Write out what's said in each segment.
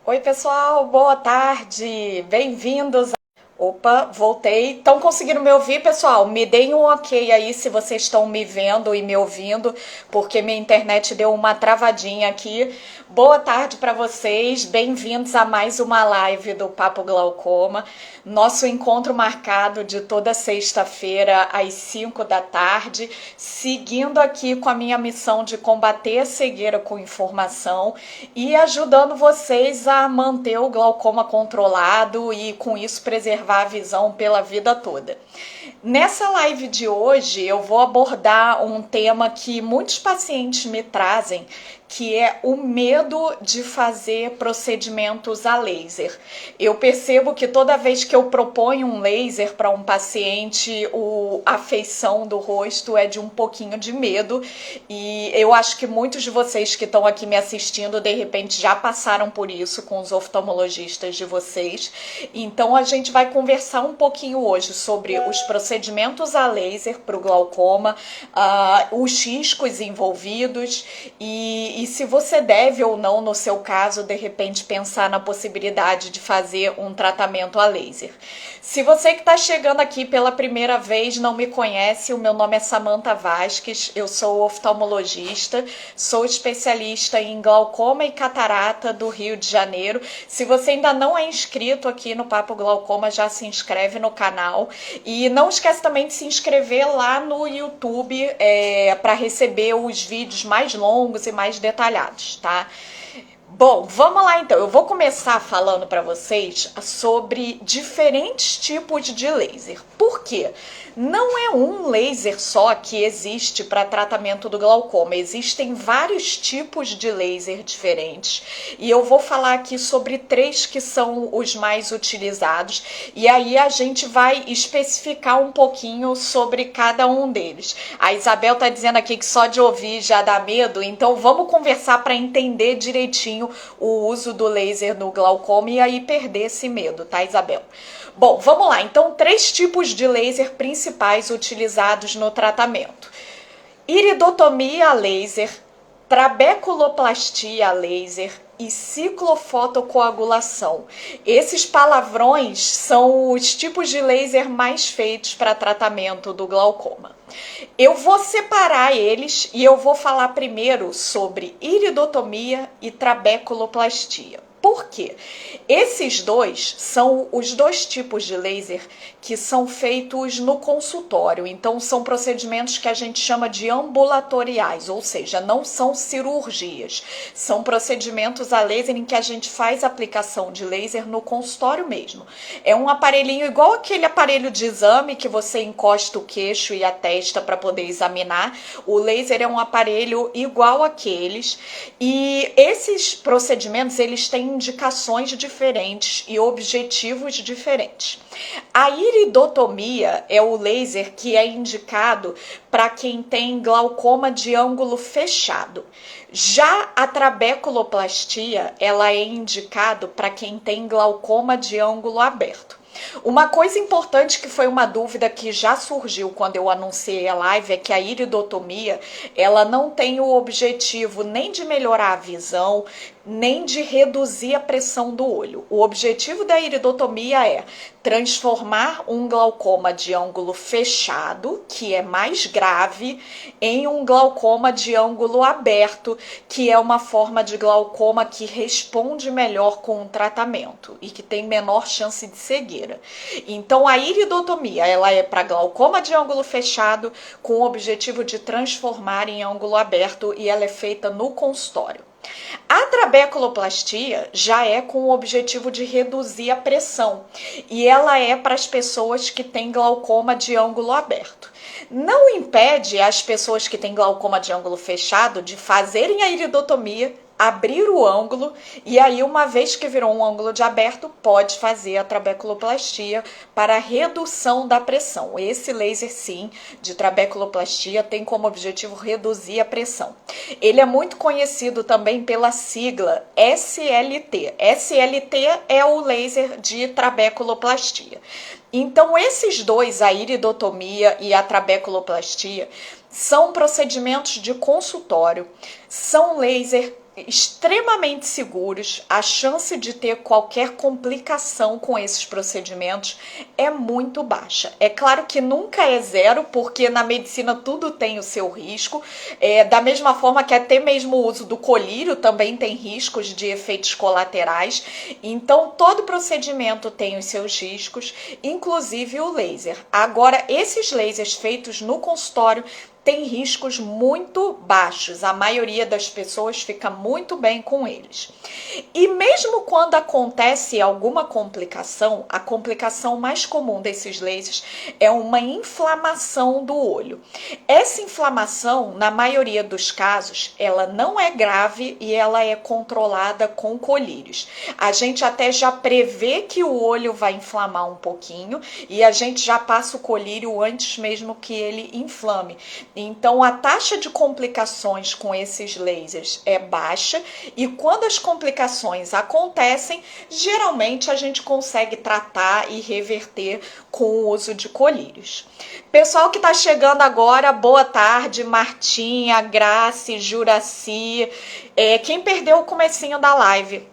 Oi, pessoal, boa tarde, bem-vindos. Opa, voltei. Estão conseguindo me ouvir, pessoal? Me deem um ok aí se vocês estão me vendo e me ouvindo, porque minha internet deu uma travadinha aqui. Boa tarde para vocês, bem-vindos a mais uma live do Papo Glaucoma. Nosso encontro marcado de toda sexta-feira às 5 da tarde, seguindo aqui com a minha missão de combater a cegueira com informação e ajudando vocês a manter o glaucoma controlado e com isso preservar a visão pela vida toda. Nessa live de hoje eu vou abordar um tema que muitos pacientes me trazem, que é o medo de fazer procedimentos a laser. Eu percebo que toda vez que eu proponho um laser para um paciente, a feição do rosto é de um pouquinho de medo, e eu acho que muitos de vocês que estão aqui me assistindo, de repente já passaram por isso com os oftalmologistas de vocês. Então a gente vai conversar um pouquinho hoje sobre os procedimentos a laser para o glaucoma, os riscos envolvidos e se você deve ou não, no seu caso, de repente pensar na possibilidade de fazer um tratamento a laser. Se você que está chegando aqui pela primeira vez não me conhece, o meu nome é Samantha Vasques, eu sou oftalmologista, sou especialista em glaucoma e catarata do Rio de Janeiro. Se você ainda não é inscrito aqui no Papo Glaucoma, já se inscreve no canal e não esquece também de se inscrever lá no YouTube para receber os vídeos mais longos e mais detalhados, tá? Bom, vamos lá então. Eu vou começar falando para vocês sobre diferentes tipos de laser. Por quê? Não é um laser só que existe para tratamento do glaucoma. Existem vários tipos de laser diferentes. E eu vou falar aqui sobre 3 que são os mais utilizados. E aí a gente vai especificar um pouquinho sobre cada um deles. A Isabel tá dizendo aqui que só de ouvir já dá medo. Então vamos conversar para entender direitinho o uso do laser no glaucoma e aí perder esse medo, tá, Isabel? Bom, vamos lá. Então, 3 tipos de laser principais utilizados no tratamento: iridotomia a laser, trabeculoplastia a laser e ciclofotocoagulação. Esses palavrões são os tipos de laser mais feitos para tratamento do glaucoma. Eu vou separar eles e eu vou falar primeiro sobre iridotomia e trabeculoplastia. Por quê? Esses dois são os 2 tipos de laser que são feitos no consultório. Então, são procedimentos que a gente chama de ambulatoriais, ou seja, não são cirurgias. São procedimentos a laser em que a gente faz aplicação de laser no consultório mesmo. É um aparelhinho igual aquele aparelho de exame que você encosta o queixo e a testa para poder examinar. O laser é um aparelho igual àqueles. E esses procedimentos, eles têm indicações diferentes e objetivos diferentes. A iridotomia é o laser que é indicado para quem tem glaucoma de ângulo fechado. Já a trabeculoplastia, ela é indicado para quem tem glaucoma de ângulo aberto. Uma coisa importante que foi uma dúvida que já surgiu quando eu anunciei a live é que a iridotomia, ela não tem o objetivo nem de melhorar a visão, nem de reduzir a pressão do olho. O objetivo da iridotomia é transformar um glaucoma de ângulo fechado, que é mais grave, em um glaucoma de ângulo aberto, que é uma forma de glaucoma que responde melhor com o tratamento e que tem menor chance de cegueira. Então, a iridotomia, ela é para glaucoma de ângulo fechado, com o objetivo de transformar em ângulo aberto, e ela é feita no consultório. A trabeculoplastia já é com o objetivo de reduzir a pressão e ela é para as pessoas que têm glaucoma de ângulo aberto. Não impede as pessoas que têm glaucoma de ângulo fechado de fazerem a iridotomia, abrir o ângulo e aí, uma vez que virou um ângulo de aberto, pode fazer a trabeculoplastia para a redução da pressão. Esse laser, sim, de trabeculoplastia tem como objetivo reduzir a pressão. Ele é muito conhecido também pela sigla SLT. SLT é o laser de trabeculoplastia. Então, esses dois, a iridotomia e a trabeculoplastia, são procedimentos de consultório, são laser extremamente seguros, a chance de ter qualquer complicação com esses procedimentos é muito baixa. É claro que nunca é zero, porque na medicina tudo tem o seu risco, da mesma forma que até mesmo o uso do colírio também tem riscos de efeitos colaterais, então todo procedimento tem os seus riscos, inclusive o laser. Agora, esses lasers feitos no consultório tem riscos muito baixos, a maioria das pessoas fica muito bem com eles. E mesmo quando acontece alguma complicação, a complicação mais comum desses lasers é uma inflamação do olho. Essa inflamação, na maioria dos casos, ela não é grave e ela é controlada com colírios. A gente até já prevê que o olho vai inflamar um pouquinho e a gente já passa o colírio antes mesmo que ele inflame. Então, a taxa de complicações com esses lasers é baixa e quando as complicações acontecem, geralmente a gente consegue tratar e reverter com o uso de colírios. Pessoal que está chegando agora, boa tarde, Martinha, Grace, Juraci. Quem perdeu o comecinho da live,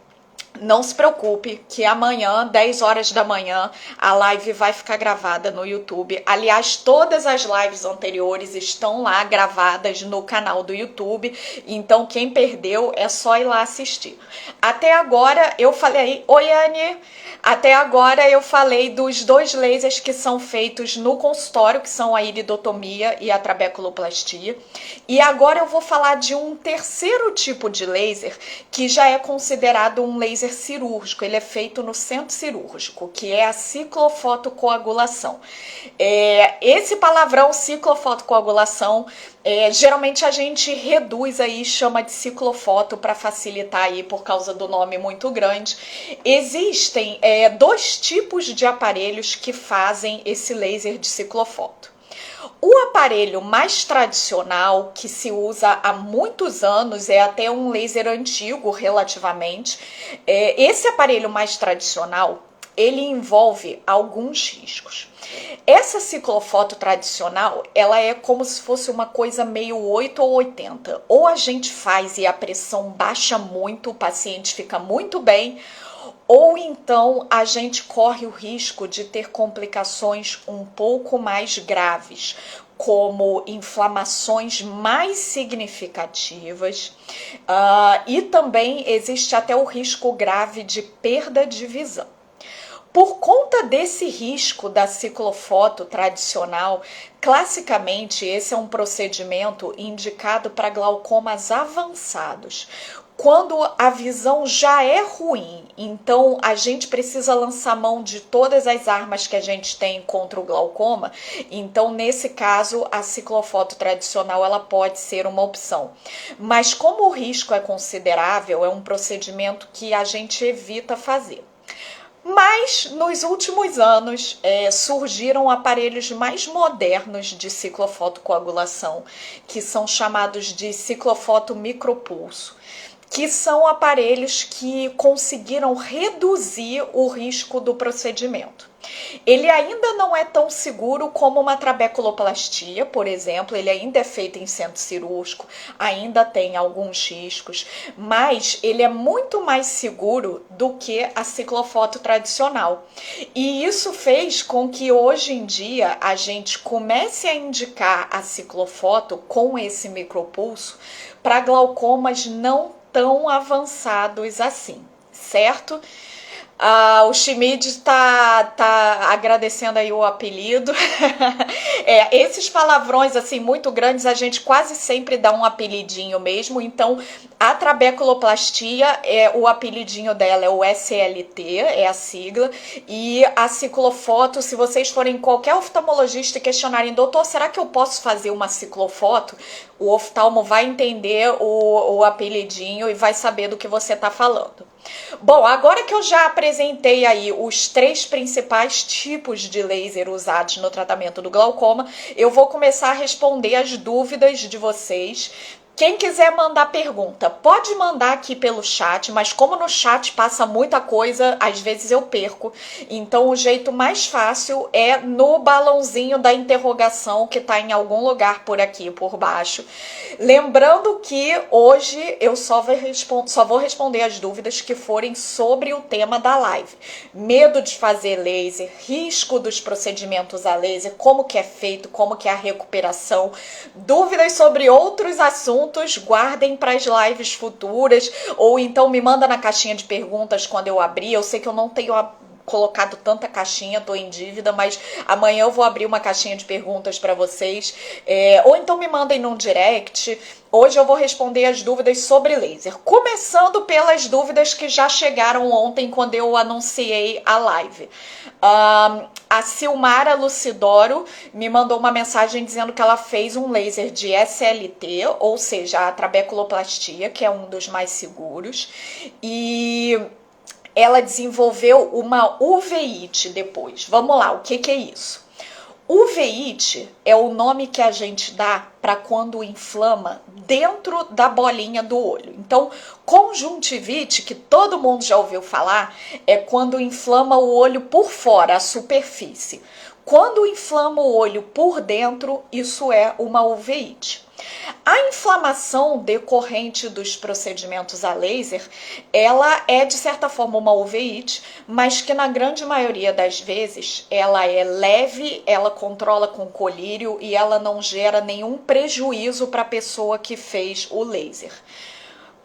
não se preocupe que amanhã, 10 horas da manhã, a live vai ficar gravada no YouTube. Aliás, todas as lives anteriores estão lá gravadas no canal do YouTube. Então, quem perdeu é só ir lá assistir. Até agora eu falei... Oi, Anne! Até agora eu falei dos 2 lasers que são feitos no consultório, que são a iridotomia e a trabeculoplastia. E agora eu vou falar de um terceiro tipo de laser que já é considerado um laser cirúrgico. Ele é feito no centro cirúrgico, que é a ciclofotocoagulação. Esse palavrão, ciclofotocoagulação, geralmente a gente reduz aí, chama de ciclofoto para facilitar aí por causa do nome muito grande. Existem 2 tipos de aparelhos que fazem esse laser de ciclofoto. O aparelho mais tradicional, que se usa há muitos anos, é até um laser antigo relativamente, esse aparelho mais tradicional, ele envolve alguns riscos. Essa ciclofoto tradicional, ela é como se fosse uma coisa meio 8 ou 80. Ou a gente faz e a pressão baixa muito, o paciente fica muito bem, ou então a gente corre o risco de ter complicações um pouco mais graves, como inflamações mais significativas, e também existe até o risco grave de perda de visão. Por conta desse risco da ciclofoto tradicional, classicamente esse é um procedimento indicado para glaucomas avançados, quando a visão já é ruim. Então a gente precisa lançar mão de todas as armas que a gente tem contra o glaucoma. Então nesse caso a ciclofoto tradicional ela pode ser uma opção. Mas como o risco é considerável, é um procedimento que a gente evita fazer. Mas nos últimos anos surgiram aparelhos mais modernos de ciclofotocoagulação, que são chamados de ciclofoto micropulso, que são aparelhos que conseguiram reduzir o risco do procedimento. Ele ainda não é tão seguro como uma trabeculoplastia, por exemplo, ele ainda é feito em centro cirúrgico, ainda tem alguns riscos, mas ele é muito mais seguro do que a ciclofoto tradicional. E isso fez com que hoje em dia a gente comece a indicar a ciclofoto com esse micropulso para glaucomas não tão avançados assim, certo? O Schmid tá agradecendo aí o apelido. Esses palavrões assim muito grandes a gente quase sempre dá um apelidinho mesmo. Então a trabeculoplastia, o apelidinho dela é o SLT, é a sigla. E a ciclofoto, se vocês forem em qualquer oftalmologista e questionarem: doutor, será que eu posso fazer uma ciclofoto? O oftalmo vai entender o apelidinho e vai saber do que você está falando. Bom, agora que eu já apresentei aí os 3 principais tipos de laser usados no tratamento do glaucoma, eu vou começar a responder as dúvidas de vocês. Quem quiser mandar pergunta, pode mandar aqui pelo chat, mas como no chat passa muita coisa, às vezes eu perco. Então o jeito mais fácil é no balãozinho da interrogação que tá em algum lugar por aqui, por baixo. Lembrando que hoje eu só vou responder as dúvidas que forem sobre o tema da live. Medo de fazer laser, risco dos procedimentos a laser, como que é feito, como que é a recuperação, dúvidas sobre outros assuntos, guardem para as lives futuras, ou então me manda na caixinha de perguntas quando eu abrir. Eu sei que eu não tenho colocado tanta caixinha, tô em dívida, mas amanhã eu vou abrir uma caixinha de perguntas para vocês, ou então me mandem num direct. Hoje eu vou responder as dúvidas sobre laser, começando pelas dúvidas que já chegaram ontem quando eu anunciei a live. A Silmara Lucidoro me mandou uma mensagem dizendo que ela fez um laser de SLT, ou seja, a trabeculoplastia, que é um dos mais seguros, e ela desenvolveu uma uveíte depois. Vamos lá, o que é isso? Uveíte é o nome que a gente dá para quando inflama dentro da bolinha do olho. Então, conjuntivite, que todo mundo já ouviu falar, é quando inflama o olho por fora, a superfície. Quando inflama o olho por dentro, isso é uma uveíte. A inflamação decorrente dos procedimentos a laser, ela é de certa forma uma uveíte, mas que na grande maioria das vezes ela é leve, ela controla com colírio e ela não gera nenhum prejuízo para a pessoa que fez o laser.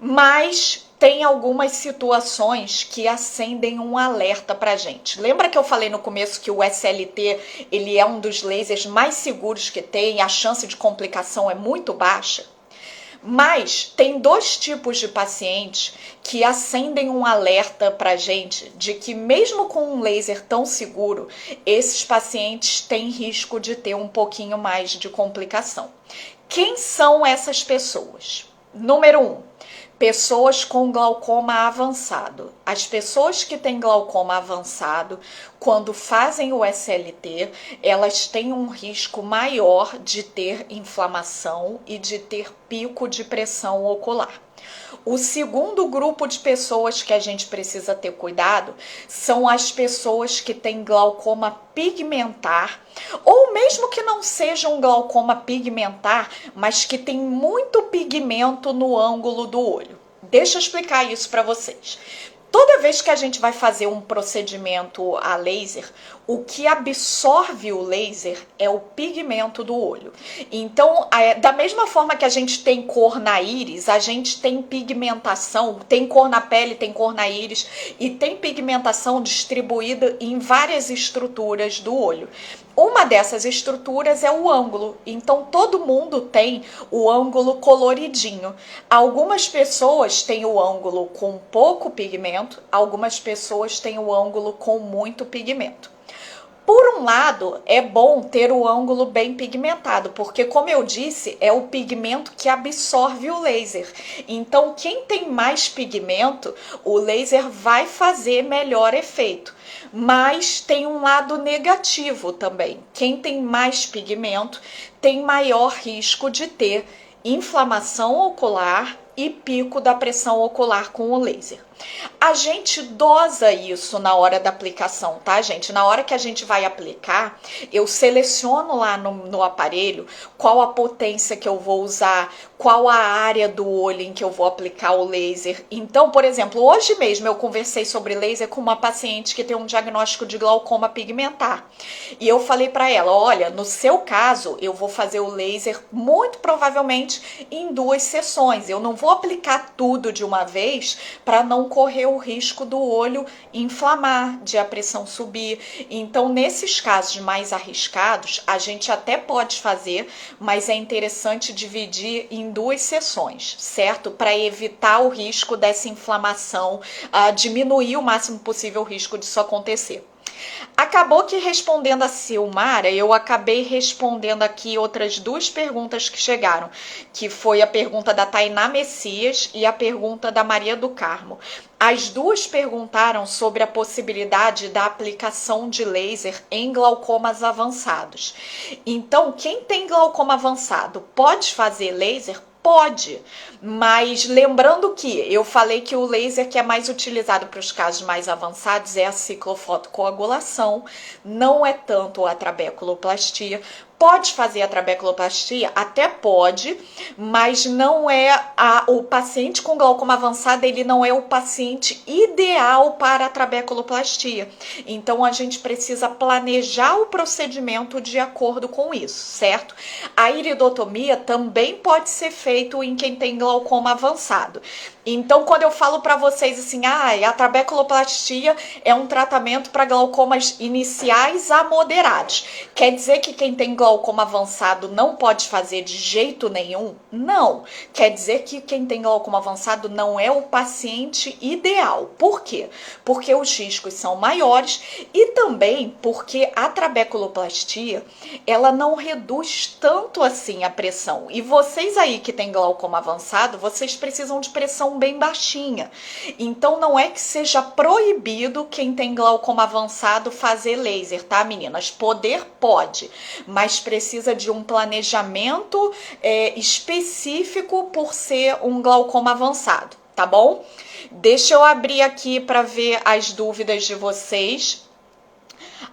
Mas tem algumas situações que acendem um alerta pra gente. Lembra que eu falei no começo que o SLT ele é um dos lasers mais seguros que tem, a chance de complicação é muito baixa? Mas tem dois tipos de pacientes que acendem um alerta pra gente de que mesmo com um laser tão seguro, esses pacientes têm risco de ter um pouquinho mais de complicação. Quem são essas pessoas? Número 1. Pessoas com glaucoma avançado. As pessoas que têm glaucoma avançado, quando fazem o SLT, elas têm um risco maior de ter inflamação e de ter pico de pressão ocular. O segundo grupo de pessoas que a gente precisa ter cuidado são as pessoas que têm glaucoma pigmentar, ou mesmo que não seja um glaucoma pigmentar, mas que tem muito pigmento no ângulo do olho. Deixa eu explicar isso para vocês. Toda vez que a gente vai fazer um procedimento a laser, o que absorve o laser é o pigmento do olho. Então, da mesma forma que a gente tem cor na íris, a gente tem pigmentação, tem cor na pele, tem cor na íris e tem pigmentação distribuída em várias estruturas do olho. Uma dessas estruturas é o ângulo, então todo mundo tem o ângulo coloridinho. Algumas pessoas têm o ângulo com pouco pigmento, algumas pessoas têm o ângulo com muito pigmento. Por um lado, é bom ter o ângulo bem pigmentado, porque, como eu disse, é o pigmento que absorve o laser. Então, quem tem mais pigmento, o laser vai fazer melhor efeito. Mas tem um lado negativo também. Quem tem mais pigmento tem maior risco de ter inflamação ocular e pico da pressão ocular com o laser. A gente dosa isso na hora da aplicação, tá, gente? Na hora que a gente vai aplicar, eu seleciono lá no aparelho qual a potência que eu vou usar, qual a área do olho em que eu vou aplicar o laser. Então, por exemplo, hoje mesmo eu conversei sobre laser com uma paciente que tem um diagnóstico de glaucoma pigmentar. E eu falei para ela, olha, no seu caso, eu vou fazer o laser muito provavelmente em 2 sessões. Eu não vou aplicar tudo de uma vez para não correr o risco do olho inflamar, de a pressão subir. Então, nesses casos mais arriscados, a gente até pode fazer, mas é interessante dividir em 2 sessões, certo? Para evitar o risco dessa inflamação, diminuir o máximo possível o risco disso acontecer. Acabou que respondendo a Silmara, eu acabei respondendo aqui outras 2 perguntas que chegaram, que foi a pergunta da Tainá Messias e a pergunta da Maria do Carmo. As 2 perguntaram sobre a possibilidade da aplicação de laser em glaucomas avançados. Então, quem tem glaucoma avançado pode fazer laser? Pode, mas lembrando que eu falei que o laser que é mais utilizado para os casos mais avançados é a ciclofotocoagulação, não é tanto a trabeculoplastia. Pode fazer a trabeculoplastia? Até pode, mas não é o paciente com glaucoma avançado, ele não é o paciente ideal para a trabeculoplastia. Então a gente precisa planejar o procedimento de acordo com isso, certo? A iridotomia também pode ser feito em quem tem glaucoma avançado. Então, quando eu falo para vocês assim, a trabeculoplastia é um tratamento para glaucomas iniciais a moderados, quer dizer que quem tem glaucoma avançado não pode fazer de jeito nenhum? Não. Quer dizer que quem tem glaucoma avançado não é o paciente ideal. Por quê? Porque os riscos são maiores e também porque a trabeculoplastia, ela não reduz tanto assim a pressão. E vocês aí que tem glaucoma avançado, vocês precisam de pressão bem baixinha. Então não é que seja proibido quem tem glaucoma avançado fazer laser, tá, meninas? Poder pode, mas precisa de um planejamento específico por ser um glaucoma avançado, tá bom? Deixa eu abrir aqui para ver as dúvidas de vocês.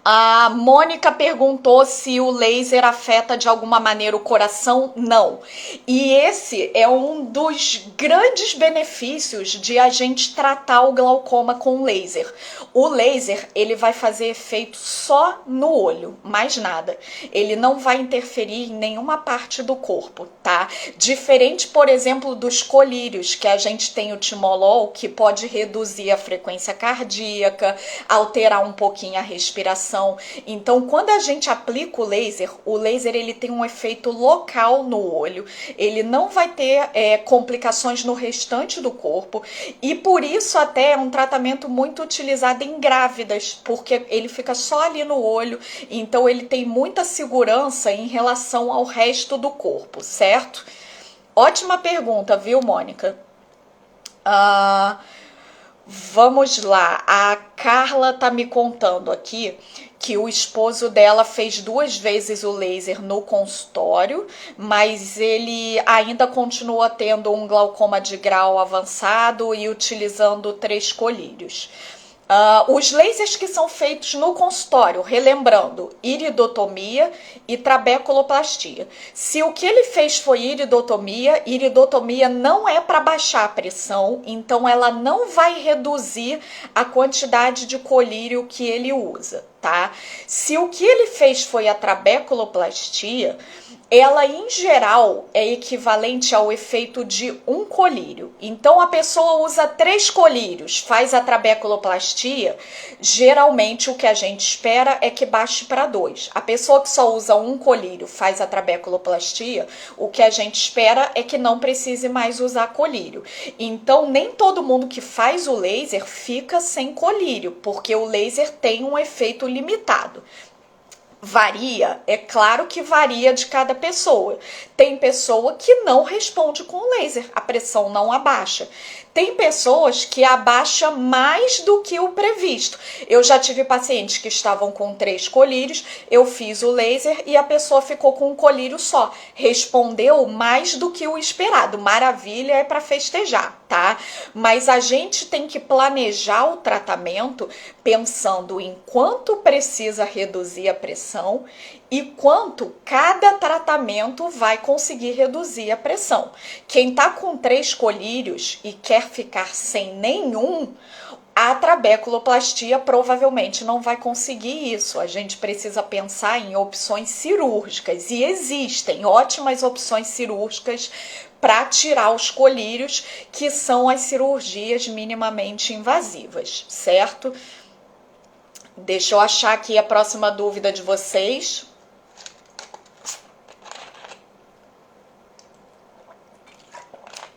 A Mônica perguntou se o laser afeta de alguma maneira o coração. Não. E esse é um dos grandes benefícios de a gente tratar o glaucoma com laser. O laser, ele vai fazer efeito só no olho, mais nada. Ele não vai interferir em nenhuma parte do corpo, tá? Diferente, por exemplo, dos colírios, que a gente tem o timolol, que pode reduzir a frequência cardíaca, alterar um pouquinho a respiração. Então, quando a gente aplica o laser ele tem um efeito local no olho, ele não vai ter complicações no restante do corpo, e por isso até é um tratamento muito utilizado em grávidas, porque ele fica só ali no olho, então ele tem muita segurança em relação ao resto do corpo, certo? Ótima pergunta, viu, Mônica? Vamos lá, a Carla tá me contando aqui que o esposo dela fez 2 vezes o laser no consultório, mas ele ainda continua tendo um glaucoma de grau avançado e utilizando 3 colírios. Os lasers que são feitos no consultório, relembrando, iridotomia e trabeculoplastia. Se o que ele fez foi iridotomia não é para baixar a pressão, então ela não vai reduzir a quantidade de colírio que ele usa, tá? Se o que ele fez foi a trabeculoplastia, ela em geral é equivalente ao efeito de um colírio. Então a pessoa usa 3 colírios, faz a trabeculoplastia, geralmente o que a gente espera é que baixe para 2. A pessoa que só usa um colírio, faz a trabeculoplastia, o que a gente espera é que não precise mais usar colírio. Então nem todo mundo que faz o laser fica sem colírio, porque o laser tem um efeito limitado. Varia, é claro que varia de cada pessoa. Tem pessoa que não responde com laser, a pressão não abaixa. Tem pessoas que abaixa mais do que o previsto. Eu já tive pacientes que estavam com 3 colírios, eu fiz o laser e a pessoa ficou com um colírio só. Respondeu mais do que o esperado. Maravilha, é para festejar, tá? Mas a gente tem que planejar o tratamento pensando em quanto precisa reduzir a pressão e quanto cada tratamento vai conseguir reduzir a pressão. Quem tá com 3 colírios e quer ficar sem nenhum, a trabeculoplastia provavelmente não vai conseguir isso. A gente precisa pensar em opções cirúrgicas e existem ótimas opções cirúrgicas para tirar os colírios, que são as cirurgias minimamente invasivas, certo? Deixa eu achar aqui a próxima dúvida de vocês.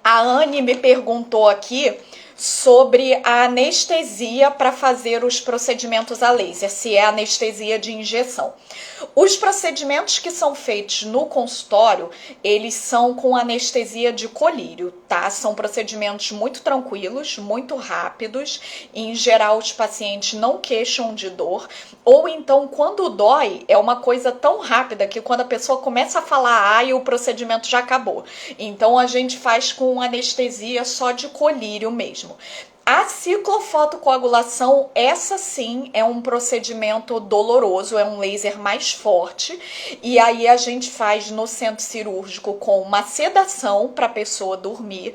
A Anne me perguntou aqui sobre a anestesia para fazer os procedimentos a laser, se é anestesia de injeção. Os procedimentos que são feitos no consultório, eles são com anestesia de colírio, tá? São procedimentos muito tranquilos, muito rápidos. Em geral, os pacientes não queixam de dor, ou então, quando dói, é uma coisa tão rápida que quando a pessoa começa a falar ai, o procedimento já acabou. Então, a gente faz com anestesia só de colírio mesmo. A ciclofotocoagulação, essa sim é um procedimento doloroso, é um laser mais forte, e aí a gente faz no centro cirúrgico com uma sedação para a pessoa dormir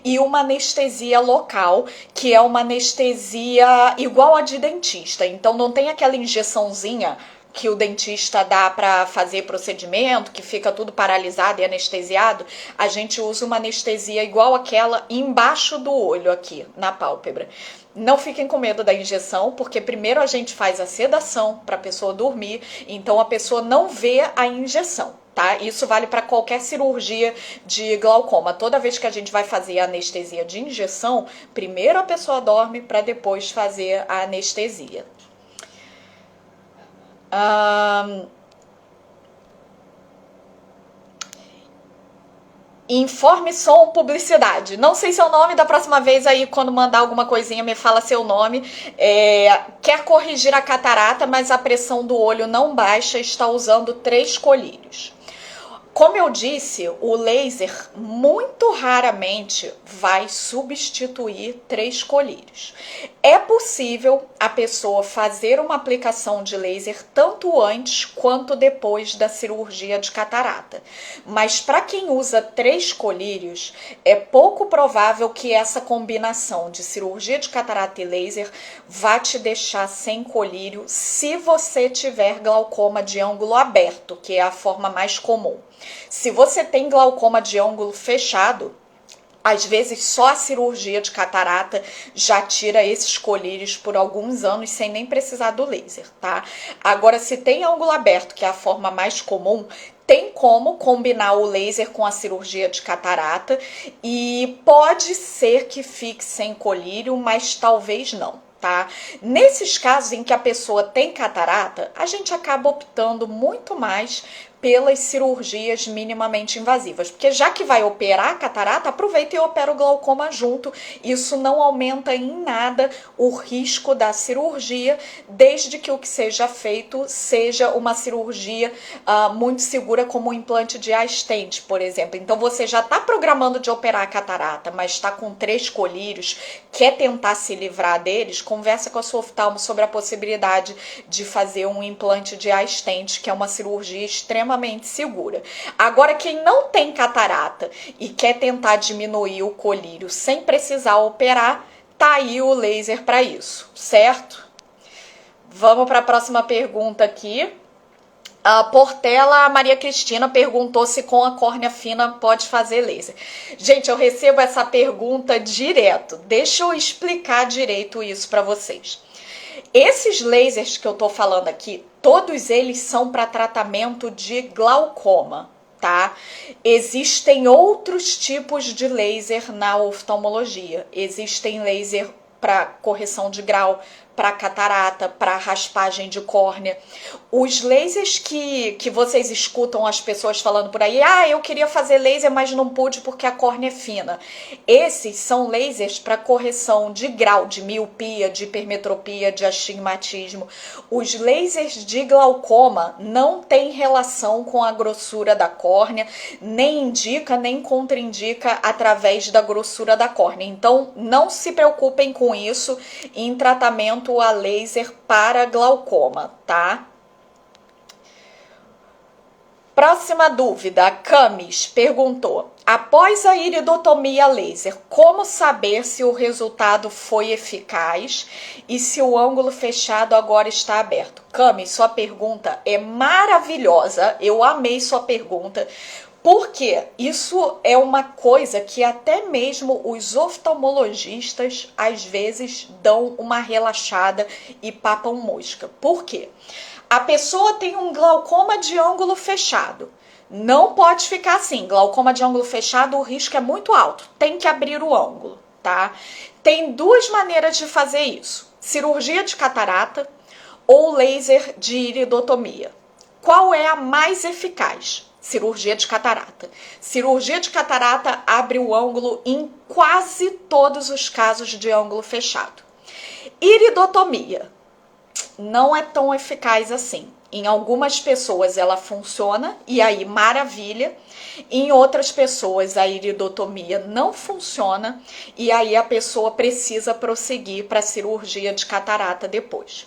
e uma anestesia local, que é uma anestesia igual a de dentista. Então não tem aquela injeçãozinha que o dentista dá para fazer procedimento, que fica tudo paralisado e anestesiado. A gente usa uma anestesia igual aquela embaixo do olho aqui, na pálpebra. Não fiquem com medo da injeção, porque primeiro a gente faz a sedação para a pessoa dormir, então a pessoa não vê a injeção. Tá? Isso vale para qualquer cirurgia de glaucoma. Toda vez que a gente vai fazer a anestesia de injeção, primeiro a pessoa dorme para depois fazer a anestesia. Informe som publicidade. Não sei seu nome, da próxima vez aí quando mandar alguma coisinha me fala seu nome. Quer corrigir a catarata, mas a pressão do olho não baixa, está usando 3 colírios. Como eu disse, o laser muito raramente vai substituir 3 colírios. É possível a pessoa fazer uma aplicação de laser tanto antes quanto depois da cirurgia de catarata. Mas para quem usa 3 colírios, é pouco provável que essa combinação de cirurgia de catarata e laser vá te deixar sem colírio se você tiver glaucoma de ângulo aberto, que é a forma mais comum. Se você tem glaucoma de ângulo fechado, às vezes só a cirurgia de catarata já tira esses colírios por alguns anos sem nem precisar do laser, tá? Agora, se tem ângulo aberto, que é a forma mais comum, tem como combinar o laser com a cirurgia de catarata e pode ser que fique sem colírio, mas talvez não. Tá? Nesses casos em que a pessoa tem catarata, a gente acaba optando muito mais pelas cirurgias minimamente invasivas, porque já que vai operar a catarata, aproveita e opera o glaucoma junto. Isso não aumenta em nada o risco da cirurgia, desde que o que seja feito seja uma cirurgia muito segura, como o implante de stent, por exemplo. Então você já está programando de operar a catarata, mas está com 3 colírios, quer tentar se livrar deles, conversa com a sua oftalmo sobre a possibilidade de fazer um implante de stent, que é uma cirurgia extremamente segura. Agora, quem não tem catarata e quer tentar diminuir o colírio sem precisar operar, tá aí o laser para isso, certo? Vamos para a próxima pergunta aqui. A Portela Maria Cristina perguntou se com a córnea fina pode fazer laser. Gente, eu recebo essa pergunta direto. Deixa eu explicar direito isso para vocês. Esses lasers que eu tô falando aqui, todos eles são para tratamento de glaucoma, tá? Existem outros tipos de laser na oftalmologia. Existem laser para correção de grau, para catarata, para raspagem de córnea. Os lasers que vocês escutam as pessoas falando por aí, eu queria fazer laser, mas não pude porque a córnea é fina. Esses são lasers para correção de grau, de miopia, de hipermetropia, de astigmatismo. Os lasers de glaucoma não têm relação com a grossura da córnea, nem indica, nem contraindica através da grossura da córnea. Então, não se preocupem com isso em tratamento a laser para glaucoma, tá? Próxima dúvida, a Camis perguntou: após a iridotomia laser, como saber se o resultado foi eficaz e se o ângulo fechado agora está aberto? Camis, sua pergunta é maravilhosa, eu amei sua pergunta. Porque isso é uma coisa que até mesmo os oftalmologistas às vezes dão uma relaxada e papam mosca. Por quê? A pessoa tem um glaucoma de ângulo fechado. Não pode ficar assim. Glaucoma de ângulo fechado, o risco é muito alto. Tem que abrir o ângulo, tá? Tem duas maneiras de fazer isso: cirurgia de catarata ou laser de iridotomia. Qual é a mais eficaz? Cirurgia de catarata. Cirurgia de catarata abre o ângulo em quase todos os casos de ângulo fechado. Iridotomia não é tão eficaz assim. Em algumas pessoas ela funciona e aí maravilha. Em outras pessoas a iridotomia não funciona e aí a pessoa precisa prosseguir para a cirurgia de catarata depois.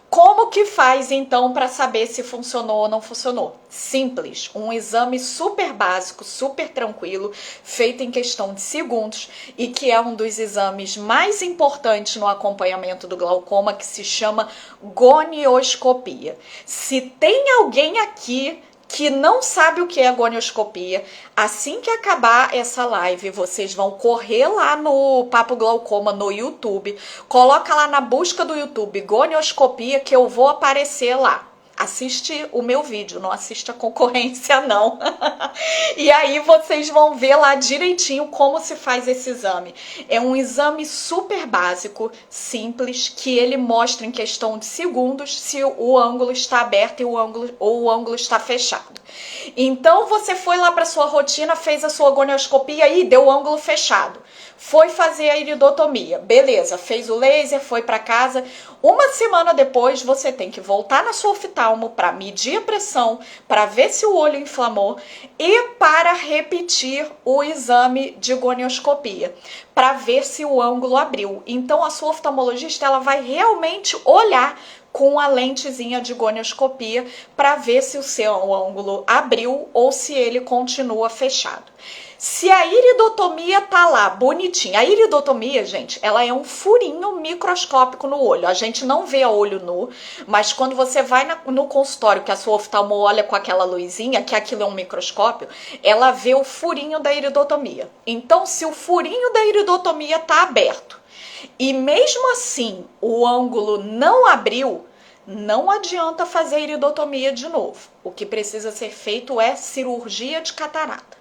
Como que faz então para saber se funcionou ou não funcionou? Simples, um exame super básico, super tranquilo, feito em questão de segundos e que é um dos exames mais importantes no acompanhamento do glaucoma, que se chama gonioscopia. Se tem alguém aqui que não sabe o que é gonioscopia, assim que acabar essa live, vocês vão correr lá no Papo Glaucoma no YouTube, coloca lá na busca do YouTube gonioscopia que eu vou aparecer lá. Assiste o meu vídeo, não assiste a concorrência não. E aí vocês vão ver lá direitinho como se faz esse exame. É um exame super básico, simples, que ele mostra em questão de segundos se o ângulo está aberto e o ângulo está fechado. Então você foi lá para sua rotina, fez a sua gonioscopia e deu o ângulo fechado. Foi fazer a iridotomia, beleza, fez o laser, foi para casa. Uma semana depois você tem que voltar na sua oftalmo para medir a pressão, para ver se o olho inflamou e para repetir o exame de gonioscopia, para ver se o ângulo abriu. Então a sua oftalmologista ela vai realmente olhar com a lentezinha de gonioscopia para ver se o seu ângulo abriu ou se ele continua fechado. Se a iridotomia tá lá bonitinha, a iridotomia, gente, ela é um furinho microscópico no olho. A gente não vê a olho nu, mas quando você vai no consultório que a sua oftalmo olha com aquela luzinha, que aquilo é um microscópio, ela vê o furinho da iridotomia. Então, se o furinho da iridotomia tá aberto e mesmo assim o ângulo não abriu, não adianta fazer iridotomia de novo. O que precisa ser feito é cirurgia de catarata.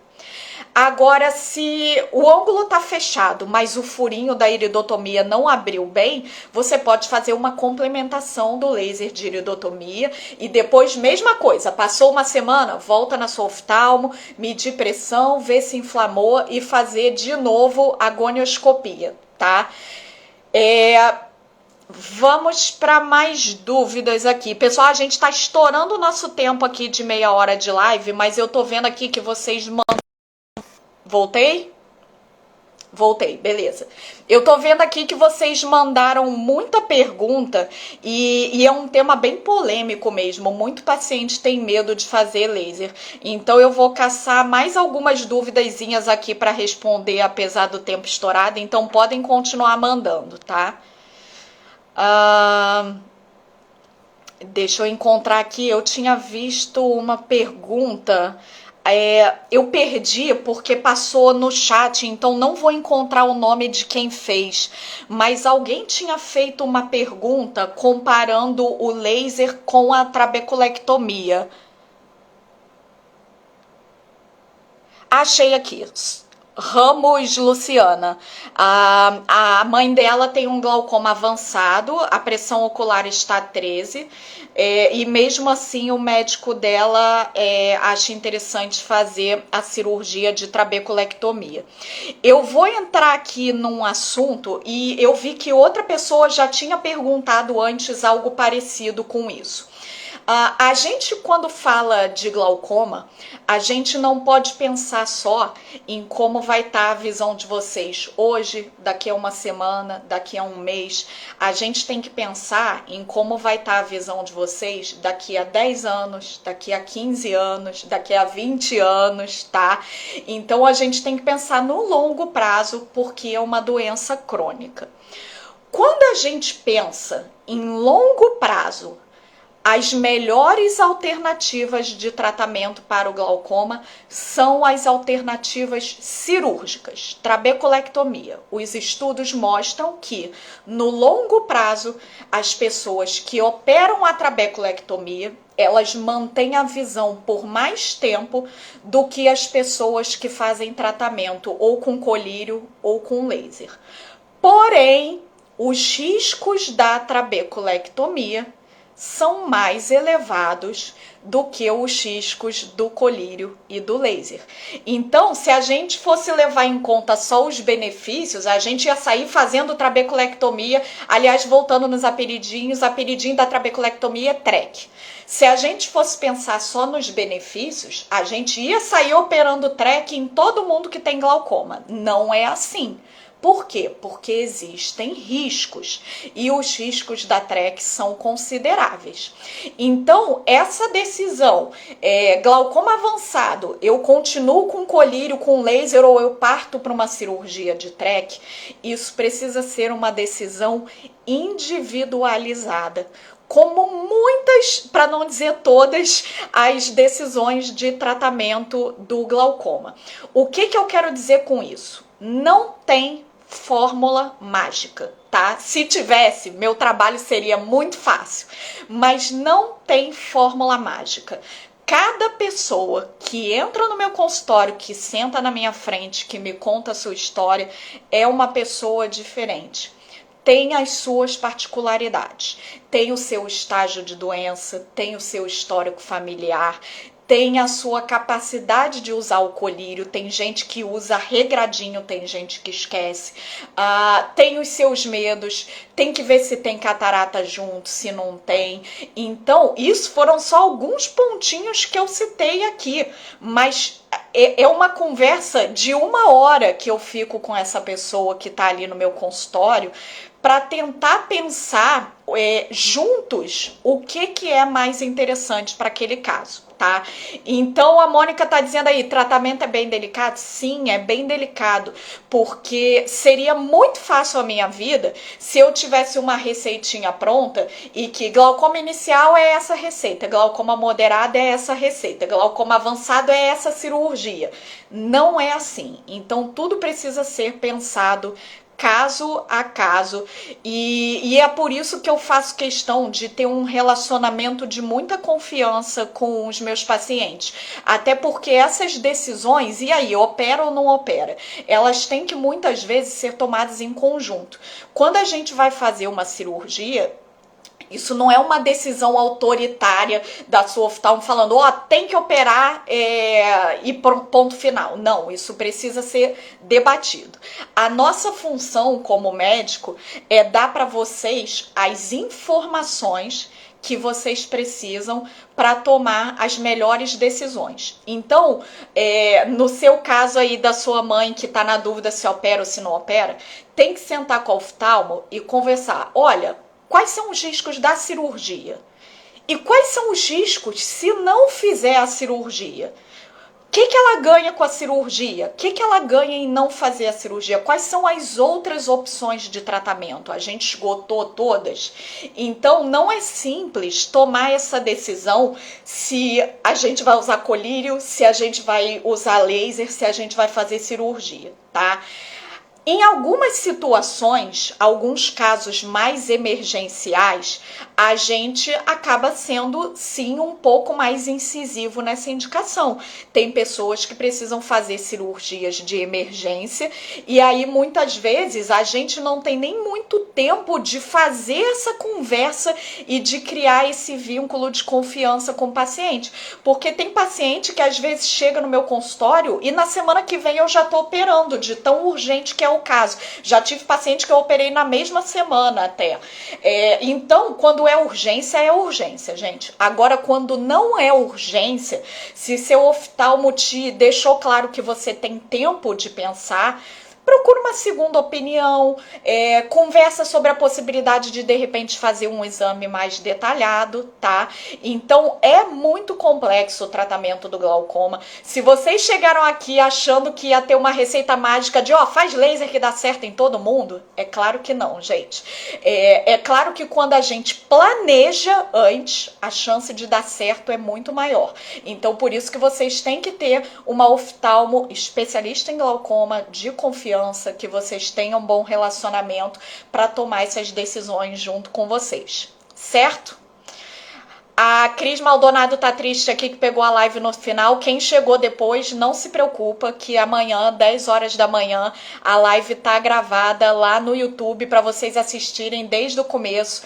Agora, se o ângulo está fechado, mas o furinho da iridotomia não abriu bem, você pode fazer uma complementação do laser de iridotomia e depois, mesma coisa, passou uma semana, volta na sua oftalmo, medir pressão, ver se inflamou e fazer de novo a gonioscopia, tá? Vamos para mais dúvidas aqui. Pessoal, a gente está estourando o nosso tempo aqui de meia hora de live, mas eu tô vendo aqui que vocês mandam. Voltei? Voltei, beleza. Eu tô vendo aqui que vocês mandaram muita pergunta e é um tema bem polêmico mesmo. Muito paciente tem medo de fazer laser. Então eu vou caçar mais algumas duvidazinhas aqui para responder, apesar do tempo estourado. Então podem continuar mandando, tá? Deixa eu encontrar aqui. Eu tinha visto uma pergunta. Eu perdi porque passou no chat, então não vou encontrar o nome de quem fez, mas alguém tinha feito uma pergunta comparando o laser com a trabeculectomia. Achei aqui. Ramos Luciana. A mãe dela tem um glaucoma avançado, a pressão ocular está 13, e mesmo assim o médico dela acha interessante fazer a cirurgia de trabeculectomia. Eu vou entrar aqui num assunto e eu vi que outra pessoa já tinha perguntado antes algo parecido com isso. A gente, quando fala de glaucoma, a gente não pode pensar só em como vai estar a visão de vocês hoje, daqui a uma semana, daqui a um mês. A gente tem que pensar em como vai estar a visão de vocês daqui a 10 anos, daqui a 15 anos, daqui a 20 anos, tá? Então a gente tem que pensar no longo prazo, porque é uma doença crônica. Quando a gente pensa em longo prazo, as melhores alternativas de tratamento para o glaucoma são as alternativas cirúrgicas, trabeculectomia. Os estudos mostram que, no longo prazo, as pessoas que operam a trabeculectomia, elas mantêm a visão por mais tempo do que as pessoas que fazem tratamento ou com colírio ou com laser. Porém, os riscos da trabeculectomia são mais elevados do que os riscos do colírio e do laser. Então, se a gente fosse levar em conta só os benefícios, a gente ia sair fazendo trabeculectomia. Aliás, voltando nos apelidinhos, apelidinho da trabeculectomia é TREC. Se a gente fosse pensar só nos benefícios, a gente ia sair operando TREC em todo mundo que tem glaucoma. Não é assim. Por quê? Porque existem riscos e os riscos da TREC são consideráveis. Então, essa decisão, glaucoma avançado, eu continuo com colírio, com laser ou eu parto para uma cirurgia de TREC, isso precisa ser uma decisão individualizada, como muitas, para não dizer todas, as decisões de tratamento do glaucoma. O que eu quero dizer com isso? Não tem fórmula mágica, tá? Se tivesse, meu trabalho seria muito fácil, mas não tem fórmula mágica. Cada pessoa que entra no meu consultório, que senta na minha frente, que me conta a sua história, é uma pessoa diferente. Tem as suas particularidades, tem o seu estágio de doença, tem o seu histórico familiar, tem a sua capacidade de usar o colírio, tem gente que usa regradinho, tem gente que esquece, tem os seus medos, tem que ver se tem catarata junto, se não tem. Então, isso foram só alguns pontinhos que eu citei aqui, mas é uma conversa de 1 hora que eu fico com essa pessoa que está ali no meu consultório para tentar pensar juntos o que é mais interessante para aquele caso, tá? Então a Mônica tá dizendo aí, tratamento é bem delicado? Sim, é bem delicado, porque seria muito fácil a minha vida se eu tivesse uma receitinha pronta e que glaucoma inicial é essa receita, glaucoma moderado é essa receita, glaucoma avançado é essa cirurgia. Não é assim. Então tudo precisa ser pensado caso a caso, e é por isso que eu faço questão de ter um relacionamento de muita confiança com os meus pacientes, até porque essas decisões, e aí, opera ou não opera, elas têm que muitas vezes ser tomadas em conjunto. Quando a gente vai fazer uma cirurgia, isso não é uma decisão autoritária da sua oftalmo falando, tem que operar e ponto final. Não, isso precisa ser debatido. A nossa função como médico é dar para vocês as informações que vocês precisam para tomar as melhores decisões. Então, no seu caso aí da sua mãe que está na dúvida se opera ou se não opera, tem que sentar com o oftalmo e conversar. Olha, quais são os riscos da cirurgia? E quais são os riscos se não fizer a cirurgia? O que ela ganha com a cirurgia? O que ela ganha em não fazer a cirurgia? Quais são as outras opções de tratamento? A gente esgotou todas? Então, não é simples tomar essa decisão se a gente vai usar colírio, se a gente vai usar laser, se a gente vai fazer cirurgia, tá? Em algumas situações, alguns casos mais emergenciais, a gente acaba sendo, sim, um pouco mais incisivo nessa indicação. Tem pessoas que precisam fazer cirurgias de emergência e aí, muitas vezes, a gente não tem nem muito tempo de fazer essa conversa e de criar esse vínculo de confiança com o paciente. Porque tem paciente que, às vezes, chega no meu consultório e na semana que vem eu já estou operando, de tão urgente que é o caso. Já tive paciente que eu operei na mesma semana até. Então, quando é urgência, gente. Agora, quando não é urgência, se seu oftalmo te deixou claro que você tem tempo de pensar, procura uma segunda opinião, conversa sobre a possibilidade de repente fazer um exame mais detalhado, tá? Então é muito complexo o tratamento do glaucoma. Se vocês chegaram aqui achando que ia ter uma receita mágica de faz laser que dá certo em todo mundo, é claro que não, gente. É claro que quando a gente planeja antes, a chance de dar certo é muito maior. Então por isso que vocês têm que ter uma oftalmo especialista em glaucoma de confiança, que vocês tenham um bom relacionamento para tomar essas decisões junto com vocês, certo? A Cris Maldonado tá triste aqui que pegou a live no final. Quem chegou depois, não se preocupa que amanhã, 10 horas da manhã, a live tá gravada lá no YouTube para vocês assistirem desde o começo.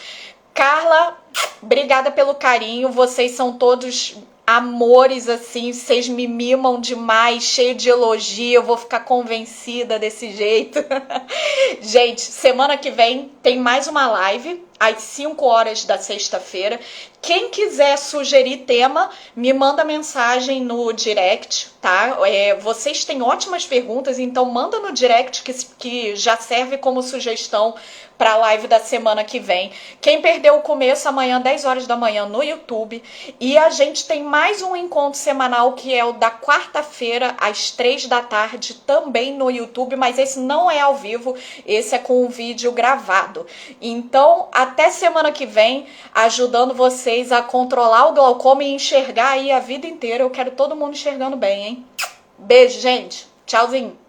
Carla, obrigada pelo carinho. Vocês são todos amores, assim, vocês me mimam demais, cheio de elogio, eu vou ficar convencida desse jeito. Gente, semana que vem tem mais uma live, às 5 horas da sexta-feira. Quem quiser sugerir tema, me manda mensagem no direct, tá? Vocês têm ótimas perguntas, então manda no direct que já serve como sugestão para a live da semana que vem. Quem perdeu o começo, amanhã, 10 horas da manhã, no YouTube. E a gente tem mais um encontro semanal, que é o da quarta-feira, às 3 da tarde, também no YouTube, mas esse não é ao vivo, esse é com um vídeo gravado. Então, até semana que vem, ajudando vocês a controlar o glaucoma e enxergar aí a vida inteira. Eu quero todo mundo enxergando bem, hein? Beijo, gente. Tchauzinho.